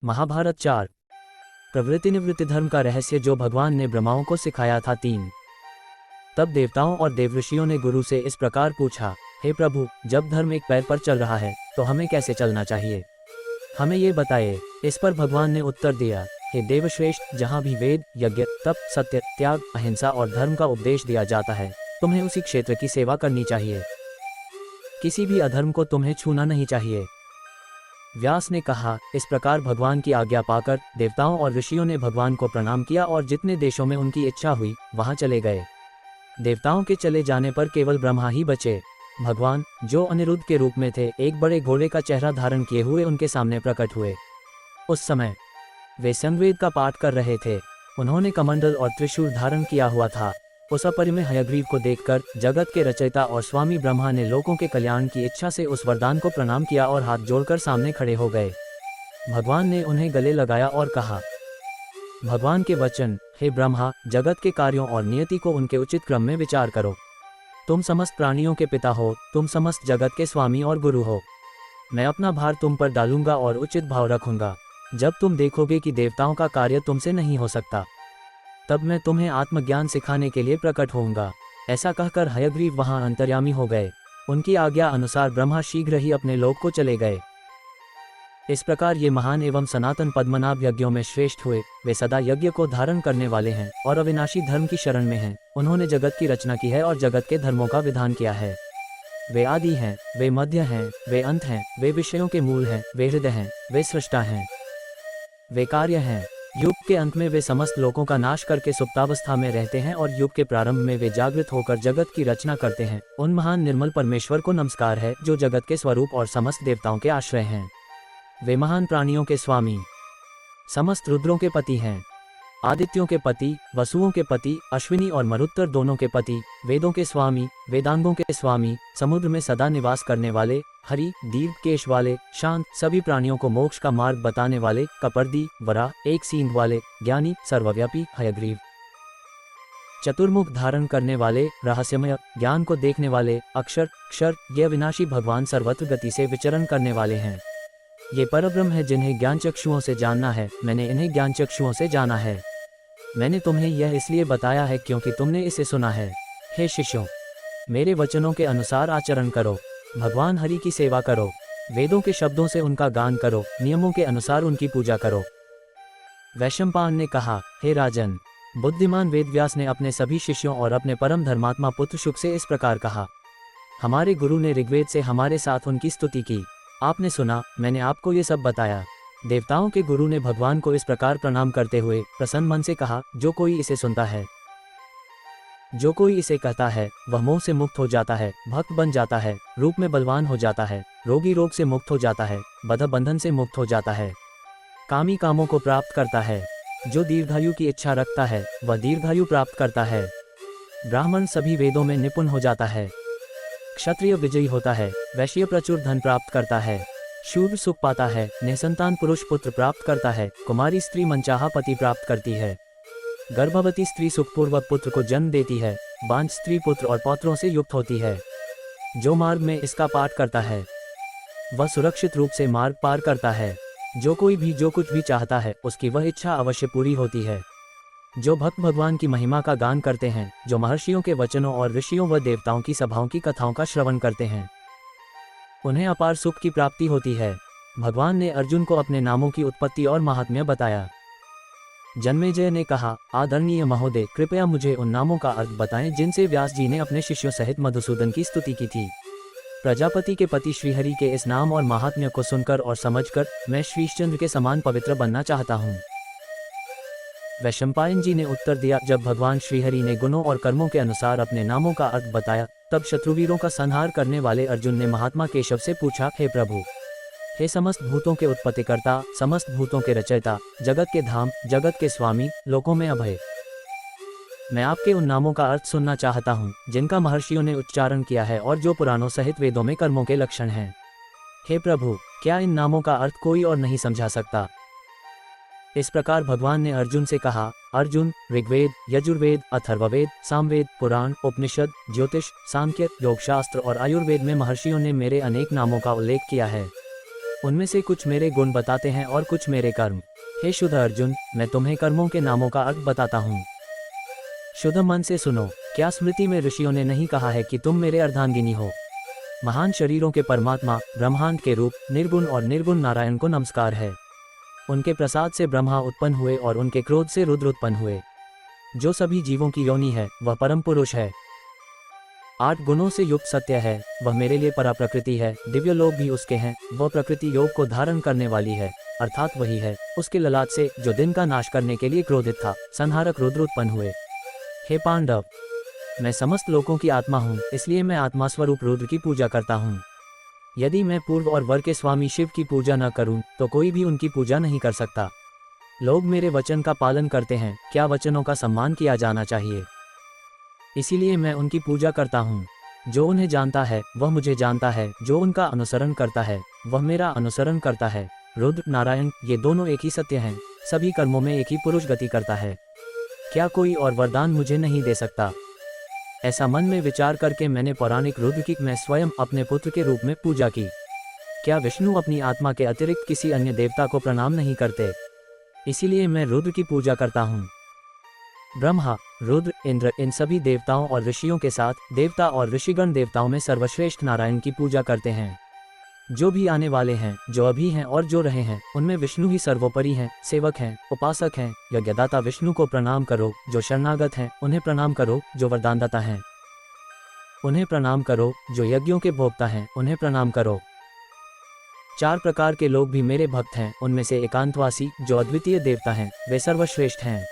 महाभारत 4। प्रवृत्ति निवृत्ति धर्म का रहस्य जो भगवान ने ब्रह्माओं को सिखाया था 3। तब देवताओं और देवऋषियों ने गुरु से इस प्रकार पूछा, हे प्रभु, जब धर्म एक पैर पर चल रहा है तो हमें कैसे चलना चाहिए, हमें ये बताइए। इस पर भगवान ने उत्तर दिया, हे देवश्रेष्ठ, जहाँ भी वेद, यज्ञ, तप, सत्य, त्याग, अहिंसा और धर्म का उपदेश दिया जाता है, तुम्हें उसी क्षेत्र की सेवा करनी चाहिए। किसी भी अधर्म को तुम्हें छूना नहीं चाहिए। व्यास ने कहा, इस प्रकार भगवान की आज्ञा पाकर देवताओं और ऋषियों ने भगवान को प्रणाम किया और जितने देशों में उनकी इच्छा हुई वहां चले गए। देवताओं के चले जाने पर केवल ब्रह्मा ही बचे। भगवान, जो अनिरुद्ध के रूप में थे, एक बड़े घोड़े का चेहरा धारण किए हुए उनके सामने प्रकट हुए। उस समय वे संवेद का पाठ कर रहे थे। उन्होंने कमंडल और त्रिशूल धारण किया हुआ था। उस अपरिमेय हयग्रीव को देखकर जगत के रचयिता और स्वामी ब्रह्मा ने लोगों के कल्याण की इच्छा से उस वरदान को प्रणाम किया और हाथ जोड़कर सामने खड़े हो गए। भगवान ने उन्हें गले लगाया और कहा, भगवान के वचन, हे ब्रह्मा, जगत के कार्यों और नियति को उनके उचित क्रम में विचार करो। तुम समस्त प्राणियों के पिता हो, तुम समस्त जगत के स्वामी और गुरु हो। मैं अपना भार तुम पर डालूंगा और उचित भाव रखूंगा। जब तुम देखोगे कि देवताओं का कार्य तुमसे नहीं हो सकता, तब मैं तुम्हें आत्मज्ञान सिखाने के लिए प्रकट होऊंगा। ऐसा कहकर हयग्रीव वहां अंतर्यामी हो गए। उनकी आज्ञा अनुसार ब्रह्मा शीघ्र ही अपने लोक को चले गए। इस प्रकार ये महान एवं सनातन पद्मनाभ यज्ञों में श्रेष्ठ हुए। वे सदा यज्ञ को धारण करने वाले हैं और अविनाशी धर्म की शरण में हैं। उन्होंने जगत की रचना की है और जगत के धर्मों का विधान किया है। वे आदि हैं, वे मध्य हैं, वे अंत हैं, वे विषयों के मूल हैं, वे हृदय हैं, वे सृष्टा हैं, वे कार्य हैं। युग के अंत में वे समस्त लोकों का नाश करके सुप्तावस्था में रहते हैं और युग के प्रारंभ में वे जागृत होकर जगत की रचना करते हैं। उन महान निर्मल परमेश्वर को नमस्कार है जो जगत के स्वरूप और समस्त देवताओं के आश्रय हैं। वे महान प्राणियों के स्वामी, समस्त रुद्रों के पति हैं, आदित्यों के पति, वसुओं के पति, अश्विनी और मरुत्तर दोनों के पति, वेदों के स्वामी, वेदांगों के स्वामी, समुद्र में सदा निवास करने वाले, हरि, दीर्घ केश वाले, शांत, सभी प्राणियों को मोक्ष का मार्ग बताने वाले, कपर्दी, वराह, एक सींग वाले, ज्ञानी, सर्वव्यापी, हयग्रीव, चतुर्मुख धारण करने वाले, रहस्यमय, ज्ञान को देखने वाले, अक्षर, क्षर, ये अविनाशी भगवान सर्वत्र गति से विचरण करने वाले हैं। ये परब्रह्म है जिन्हें ज्ञान चक्षुओं से जानना है। मैंने इन्हें ज्ञान चक्षुओं से जाना है। मैंने तुम्हें यह इसलिए बताया है क्योंकि तुमने इसे सुना है। हे शिष्यों, मेरे वचनों के अनुसार आचरण करो। भगवान हरि की सेवा करो। वेदों के शब्दों से उनका गान करो। नियमों के अनुसार उनकी पूजा करो। वैशंपायन ने कहा, हे राजन, बुद्धिमान वेदव्यास ने अपने सभी शिष्यों और अपने परम धर्मात्मा पुत्र शुक से इस प्रकार कहा। हमारे गुरु ने ऋग्वेद से हमारे साथ उनकी स्तुति की। आपने सुना, मैंने आपको ये सब बताया। देवताओं के गुरु ने भगवान को इस प्रकार प्रणाम करते हुए प्रसन्न मन से कहा, जो कोई इसे सुनता है, जो कोई इसे कहता है, वह मोह से मुक्त हो जाता है, भक्त बन जाता है, रूप में बलवान हो जाता है, रोगी रोग से मुक्त हो जाता है, बद्ध बंधन से मुक्त हो जाता है, कामी कामों को प्राप्त करता है। जो दीर्घायु की इच्छा रखता है वह दीर्घायु प्राप्त करता है। ब्राह्मण सभी वेदों में निपुण हो जाता है। क्षत्रिय विजयी होता है। वैश्य प्रचुर धन प्राप्त करता है। शूद्र सुख पाता है। निसंतान पुरुष पुत्र प्राप्त करता है। कुमारी स्त्री मनचाहा पति प्राप्त करती है। गर्भवती स्त्री सुखपूर्वक पुत्र को जन्म देती है। बांझ स्त्री पुत्र और पौत्रों से युक्त होती है। जो मार्ग में इसका पाठ करता है वह सुरक्षित रूप से मार्ग पार करता है। जो कोई भी जो कुछ भी चाहता है उसकी वह इच्छा अवश्य पूरी होती है। जो भक्त भगवान की महिमा का गान करते हैं, जो महर्षियों के वचनों और ऋषियों व देवताओं की सभाओं की कथाओं का श्रवण करते हैं, उन्हें अपार सुख की प्राप्ति होती है। भगवान ने अर्जुन को अपने नामों की उत्पत्ति और महात्म्य बताया। जन्मेजय ने कहा, आदरणीय महोदय, कृपया मुझे उन नामों का अर्थ बताएं जिनसे व्यास जी ने अपने शिष्यों सहित मधुसूदन की स्तुति की थी। प्रजापति के पति श्रीहरि के इस नाम और महात्म्य को सुनकर और समझकर मैं श्रीश्चंद्र के समान पवित्र बनना चाहता हूँ। वैशंपायन जी ने उत्तर दिया, जब भगवान श्रीहरि ने गुणों और कर्मों के अनुसार अपने नामों का अर्थ बताया, तब शत्रुवीरों का संहार करने वाले अर्जुन ने महात्मा केशव से पूछा, हे प्रभु, हे समस्त भूतों के उत्पत्तिकर्ता, समस्त भूतों के रचयिता, जगत के धाम, जगत के स्वामी, लोकों में अभय, मैं आपके उन नामों का अर्थ सुनना चाहता हूँ जिनका महर्षियों ने उच्चारण किया है और जो पुराणों सहित वेदों में कर्मों के लक्षण हैं। हे प्रभु, क्या इन नामों का अर्थ कोई और नहीं समझा सकता? इस प्रकार भगवान ने अर्जुन से कहा, अर्जुन, ऋग्वेद, यजुर्वेद, अथर्ववेद, सामवेद, पुराण, उपनिषद, ज्योतिष, सांख्य, योगशास्त्र और आयुर्वेद में महर्षियों ने मेरे अनेक नामों का उल्लेख किया है। उनमें से कुछ मेरे गुण बताते हैं और कुछ मेरे कर्म। हे शुद्ध अर्जुन, मैं तुम्हें कर्मों के नामों का अर्थ बताता हूँ। शुद्ध मन से सुनो। क्या स्मृति में ऋषियों ने नहीं कहा है कि तुम मेरे अर्धांगिनी हो? महान शरीरों के परमात्मा, ब्रह्मांड के रूप, निर्गुण और निर्गुण नारायण को नमस्कार है। उनके प्रसाद से ब्रह्मा उत्पन्न हुए और उनके क्रोध से रुद्र उत्पन्न हुए। जो सभी जीवों की योनि है वह परम पुरुष है। 8 गुणों से युक्त सत्य है, वह मेरे लिए परा प्रकृति है। दिव्य लोक भी उसके हैं, वह प्रकृति योग को धारण करने वाली है, अर्थात वही है। उसके ललाट से जो दिन का नाश करने के लिए क्रोधित था, संहारक रुद्र उत्पन्न हुए। हे पांडव, मैं समस्त लोकों की आत्मा हूँ, इसलिए मैं आत्मा स्वरूप रुद्र की पूजा करता हूँ। यदि मैं पूर्व और वर के स्वामी शिव की पूजा न करूं, तो कोई भी उनकी पूजा नहीं कर सकता। लोग मेरे वचन का पालन करते हैं, क्या वचनों का सम्मान किया जाना चाहिए, इसीलिए मैं उनकी पूजा करता हूँ। जो उन्हें जानता है वह मुझे जानता है, जो उनका अनुसरण करता है वह मेरा अनुसरण करता है। रुद्र नारायण ये दोनों एक ही सत्य हैं, सभी कर्मों में एक ही पुरुष गति करता है। क्या कोई और वरदान मुझे नहीं दे सकता? ऐसा मन में विचार करके मैंने पौराणिक रुद्र की मैं स्वयं अपने पुत्र के रूप में पूजा की। क्या विष्णु अपनी आत्मा के अतिरिक्त किसी अन्य देवता को प्रणाम नहीं करते? इसीलिए मैं रुद्र की पूजा करता हूँ। ब्रह्मा, रुद्र, इंद्र इन सभी देवताओं और ऋषियों के साथ देवता और ऋषिगण देवताओं में सर्वश्रेष्ठ नारायण की पूजा करते हैं। जो भी आने वाले हैं, जो अभी हैं और जो रहे हैं, उनमें विष्णु ही सर्वोपरि हैं, सेवक हैं, उपासक हैं। यज्ञदाता विष्णु को प्रणाम करो। जो शरणागत हैं उन्हें प्रणाम करो। जो वरदानदाता हैं उन्हें प्रणाम करो। जो यज्ञों के भोक्ता हैं उन्हें प्रणाम करो। 4 प्रकार के लोग भी मेरे भक्त हैं। उनमें से एकांतवासी जो अद्वितीय देवता हैं वे सर्वश्रेष्ठ हैं,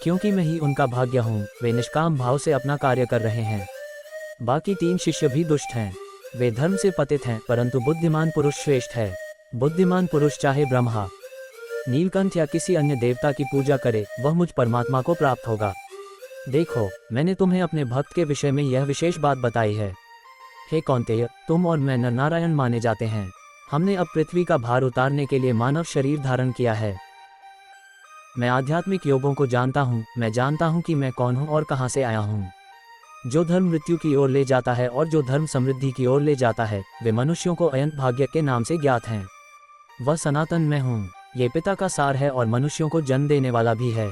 क्योंकि मैं ही उनका भाग्य हूँ। वे निष्काम भाव से अपना कार्य कर रहे हैं। बाकी 3 शिष्य भी दुष्ट हैं, वे धर्म से पतित हैं, परंतु बुद्धिमान पुरुष श्रेष्ठ है। बुद्धिमान पुरुष चाहे ब्रह्मा, नीलकंठ या किसी अन्य देवता की पूजा करे, वह मुझ परमात्मा को प्राप्त होगा। देखो, मैंने तुम्हें अपने भक्त के विषय में यह विशेष बात बताई है। हे कौन्तेय, तुम और मैं नर नारायण माने जाते हैं। हमने अब पृथ्वी का भार उतारने के लिए मानव शरीर धारण किया है। मैं आध्यात्मिक योगों को जानता हूँ। मैं जानता हूँ कि मैं कौन हूँ और कहाँ से आया हूँ। जो धर्म मृत्यु की ओर ले जाता है और जो धर्म समृद्धि की ओर ले जाता है, वे मनुष्यों को अयंत भाग्य के नाम से ज्ञात हैं। वह सनातन मैं हूँ। ये पिता का सार है और मनुष्यों को जन्म देने वाला भी है।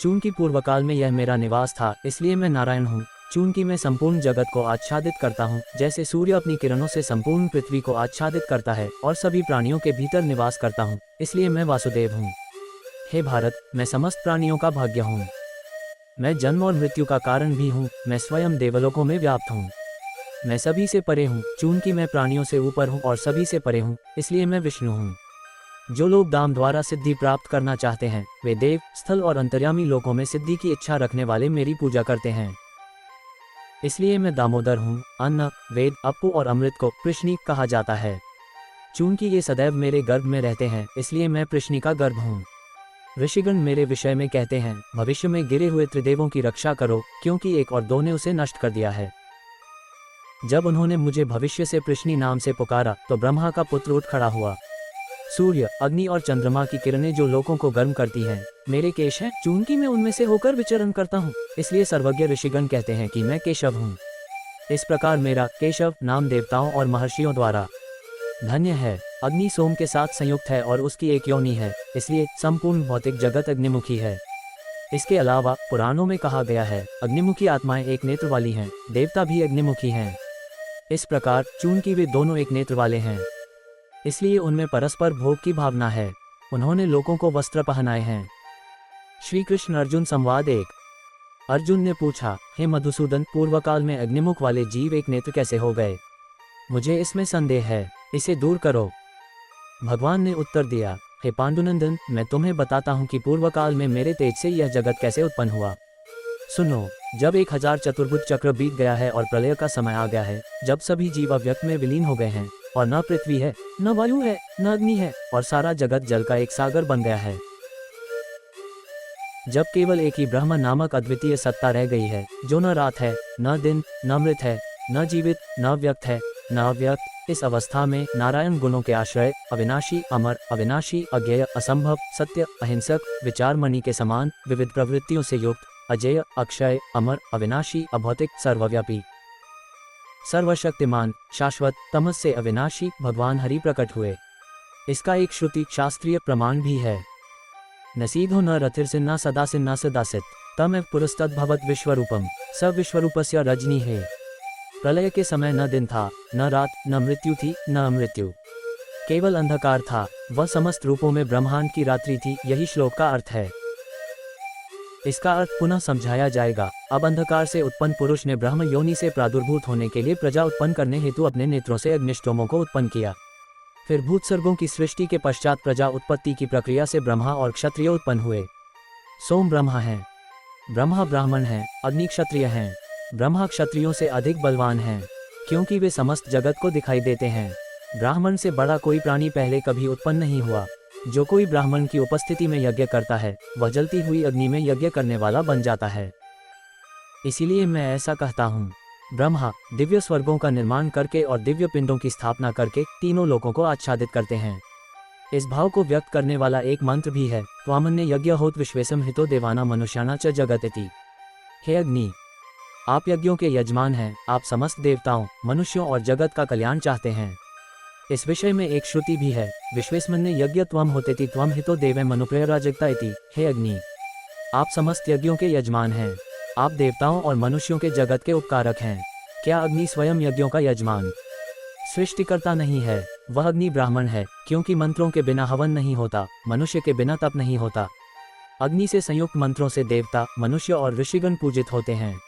चूंकि पूर्वकाल में यह मेरा निवास था, इसलिए मैं नारायण हूँ। चूंकि मैं संपूर्ण जगत को आच्छादित करता हूँ, जैसे सूर्य अपनी किरणों से संपूर्ण पृथ्वी को आच्छादित करता है और सभी प्राणियों के भीतर निवास करता हूँ, इसलिए मैं वासुदेव हूँ। हे भारत, मैं समस्त प्राणियों का भाग्य हूँ। मैं जन्म और मृत्यु का कारण भी हूँ। मैं स्वयं देवलोकों में व्याप्त हूँ। मैं सभी से परे हूँ। चूंकि मैं प्राणियों से ऊपर हूँ और सभी से परे हूँ, इसलिए मैं विष्णु हूँ। जो लोग दाम द्वारा सिद्धि प्राप्त करना चाहते हैं, वे देव, स्थल और अंतर्यामी लोकों में सिद्धि की इच्छा रखने वाले मेरी पूजा करते हैं। इसलिए मैं दामोदर हूँ। अन्न, वेद, अप्पु और अमृत को प्रश्नी कहा जाता है। चूंकि ये सदैव मेरे गर्भ में रहते हैं, इसलिए मैं प्रश्नी का गर्भ हूँ। ऋषिगण मेरे विषय में कहते हैं, भविष्य में गिरे हुए त्रिदेवों की रक्षा करो, क्योंकि 1 और 2 ने उसे नष्ट कर दिया है। जब उन्होंने मुझे भविष्य से प्रश्नी नाम से पुकारा, तो ब्रह्मा का पुत्र उठ खड़ा हुआ। सूर्य, अग्नि और चंद्रमा की किरणें जो लोगों को गर्म करती हैं, मेरे केश हैं। चूंकि मैं उनमें से होकर विचरण करता हूँ, इसलिए सर्वज्ञ ऋषिगण कहते हैं कि मैं केशव हूँ। इस प्रकार मेरा केशव नाम देवताओं और महर्षियों द्वारा धन्य है। अग्नि सोम के साथ संयुक्त है और उसकी एक योनि है, इसलिए संपूर्ण भौतिक जगत अग्निमुखी है। इसके अलावा पुराणों में कहा गया है, अग्निमुखी आत्माएं एक नेत्र वाली हैं, देवता भी अग्निमुखी हैं। इस प्रकार चूंकि वे दोनों एक नेत्र वाले हैं, इसलिए उनमें परस्पर भोग की भावना है। उन्होंने लोगों को वस्त्र पहनाए हैं। श्री कृष्ण अर्जुन संवाद 1। अर्जुन ने पूछा, हे मधुसूदन, पूर्वकाल में अग्निमुख वाले जीव एक नेत्र कैसे हो गए? मुझे इसमें संदेह है, इसे दूर करो। भगवान ने उत्तर दिया, हे पांडुनंदन, मैं तुम्हें बताता हूँ कि पूर्वकाल में मेरे तेज से यह जगत कैसे उत्पन्न हुआ। सुनो, जब 1000 चतुर्भुज चक्र बीत गया है और प्रलय का समय आ गया है, जब सभी जीव अव्यक्त में विलीन हो गए हैं और न पृथ्वी है, न वायु है, न अग्नि है और सारा जगत जल का एक सागर बन गया है, जब केवल एक ही ब्रह्म नामक अद्वितीय सत्ता रह गई है, जो न रात है, न दिन, न मृत है, न जीवित, न व्यक्त है, न अव्यक्त, इस अवस्था में नारायण गुणों के आश्रय, अविनाशी, अमर, अविनाशी, अज्ञेय, असंभव, सत्य, अहिंसक, विचारमणि के समान, विविध प्रवृत्तियों से युक्त, अजेय, अक्षय, अमर, अविनाशी, अभौतिक, सर्वव्यापी, सर्वशक्तिमान, शाश्वत, तमस से अविनाशी भगवान हरि प्रकट हुए। इसका एक श्रुति शास्त्रीय प्रमाण भी है। नसीधो न रथिर्सिन्ना सदा सिन्ना सदासित तम एव पुरस्तद्भवत विश्वरूपम स विश्वरूपस्य रजनी है। प्रलय के समय न दिन था, न रात, न मृत्यु थी, न अमृत्यु, केवल अंधकार था। वह समस्त रूपों में ब्रह्मांड की रात्रि थी। यही श्लोक का अर्थ है। इसका अर्थ पुनः समझाया जाएगा। अब अंधकार से उत्पन्न पुरुष ने ब्रह्म योनि से प्रादुर्भूत होने के लिए प्रजा उत्पन्न करने हेतु अपने नेत्रों से अग्निष्टोमों को उत्पन्न किया। फिर भूत सर्गों की सृष्टि के पश्चात प्रजा उत्पत्ति की प्रक्रिया से ब्रह्मा और क्षत्रिय उत्पन्न हुए। सोम ब्रह्मा हैं, ब्रह्मा ब्राह्मण हैं, अग्नि क्षत्रिय हैं। ब्रह्मा क्षत्रियों से अधिक बलवान हैं, क्योंकि वे समस्त जगत को दिखाई देते हैं। ब्राह्मण से बड़ा कोई प्राणी पहले कभी उत्पन्न नहीं हुआ। जो कोई ब्राह्मण की उपस्थिति में यज्ञ करता है, वह जलती हुई अग्नि में यज्ञ करने वाला बन जाता है। इसीलिए मैं ऐसा कहता हूँ, ब्रह्मा दिव्य स्वर्गों का निर्माण करके और दिव्य पिंडों की स्थापना करके तीनों लोकों को आच्छादित करते हैं। इस भाव को व्यक्त करने वाला एक मंत्र भी है, त्वामन्य यज्ञ होत विश्वेशम हितो देवाना मनुष्याना च जगति। हे अग्नि, आप यज्ञों के यजमान हैं। आप समस्त देवताओं, मनुष्यों और जगत का कल्याण चाहते हैं। इस विषय में एक श्रुति भी है, विश्वेस्मन्य यज्ञ त्वम होतेति त्वम हितो देवे मनुप्रयराजकता इति। हे अग्नि, आप समस्त यज्ञों के यजमान हैं। आप देवताओं और मनुष्यों के जगत के उपकारक हैं। क्या अग्नि स्वयं यज्ञों का यजमान सृष्टिकर्ता नहीं है? वह अग्नि ब्राह्मण है, क्योंकि मंत्रों के बिना हवन नहीं होता, मनुष्य के बिना तप नहीं होता। अग्नि से संयुक्त मंत्रों से देवता, मनुष्य और ऋषिगण पूजित होते हैं।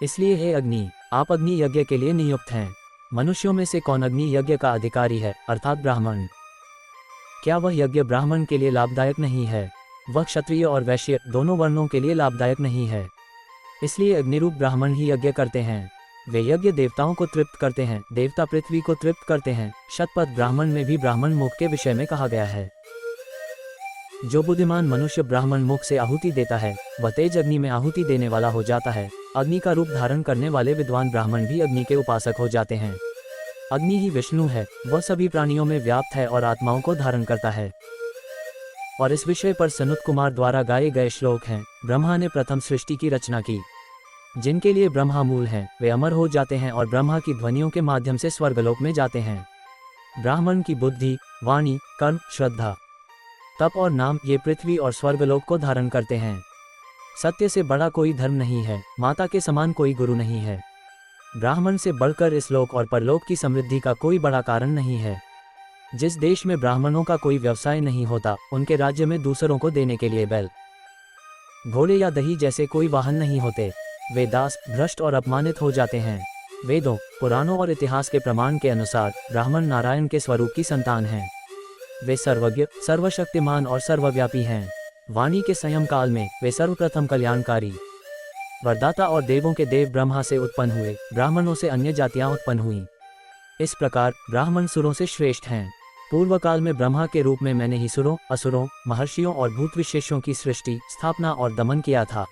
इसलिए हे अग्नि, आप अग्नि यज्ञ के लिए नियुक्त हैं। मनुष्यों में से कौन अग्नि यज्ञ का अधिकारी है, अर्थात ब्राह्मण? क्या वह यज्ञ ब्राह्मण के लिए लाभदायक नहीं है? वह क्षत्रिय और वैश्य दोनों वर्णों के लिए लाभदायक नहीं है। इसलिए अग्निरूप ब्राह्मण ही यज्ञ करते हैं। वे यज्ञ देवताओं को तृप्त करते हैं, देवता पृथ्वी को तृप्त करते हैं। शतपथ ब्राह्मण में भी ब्राह्मण मुख के विषय में कहा गया है। जो बुद्धिमान मनुष्य ब्राह्मण मुख से आहुति देता है, वह तेज अग्नि में आहुति देने वाला हो जाता है। अग्नि का रूप धारण करने वाले विद्वान ब्राह्मण भी अग्नि के उपासक हो जाते हैं। अग्नि ही विष्णु है, वह सभी प्राणियों में व्याप्त है और आत्माओं को धारण करता है। और इस विषय पर सनत कुमार द्वारा गाए गए श्लोक हैं। ब्रह्मा ने प्रथम सृष्टि की रचना की। जिनके लिए ब्रह्मा मूल हैं, वे अमर हो जाते हैं और ब्रह्मा की ध्वनियों के माध्यम से स्वर्गलोक में जाते हैं। ब्राह्मण की बुद्धि, वाणी, कर्म, श्रद्धा, तप और नाम ये पृथ्वी और स्वर्गलोक को धारण करते हैं। सत्य से बड़ा कोई धर्म नहीं है, माता के समान कोई गुरु नहीं है। ब्राह्मण से बढ़कर इस लोक और परलोक की समृद्धि का कोई बड़ा कारण नहीं है। जिस देश में ब्राह्मणों का कोई व्यवसाय नहीं होता, उनके राज्य में दूसरों को देने के लिए बैल, घोड़े या दही जैसे कोई वाहन नहीं होते। वे दास, भ्रष्ट और अपमानित हो जाते हैं। वेदों, पुराणों और इतिहास के प्रमाण के अनुसार ब्राह्मण नारायण के स्वरूप की संतान हैं। वे सर्वज्ञ, सर्वशक्तिमान और सर्वव्यापी हैं। वाणी के संयम काल में वे सर्वप्रथम कल्याणकारी, वरदाता और देवों के देव ब्रह्मा से उत्पन्न हुए। ब्राह्मणों से अन्य जातियां उत्पन्न हुईं। इस प्रकार ब्राह्मण सुरों से श्रेष्ठ हैं। पूर्व काल में ब्रह्मा के रूप में मैंने ही सुरों, असुरों, महर्षियों और भूत विशेषों की सृष्टि, स्थापना और दमन किया था।